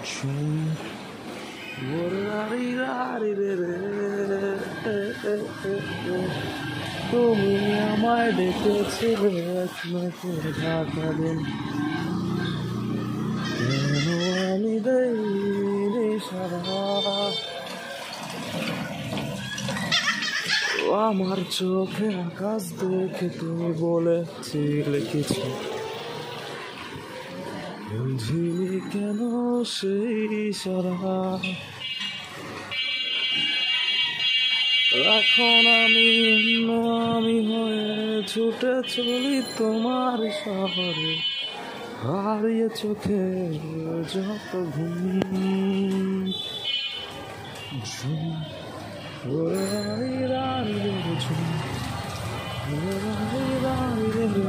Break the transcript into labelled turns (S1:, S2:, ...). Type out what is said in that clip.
S1: ঝুম তুমি আমায় ডেকেছিলে এক মেঘের ঢাকা দিন, কেন আমি দেইনি সারা? আমার চোখে আকাশ দেখে তুমি বলেছিলে কিছু, বুঝিনি কেন সেই সারা। এখন আমি অন্য আমি হয়ে ছুটে চলি তোমার শহরে, হারিয়ে চোখে যত ঘুম। ঝুম রাই রাই রে ঝুম রাই রাই রে রে।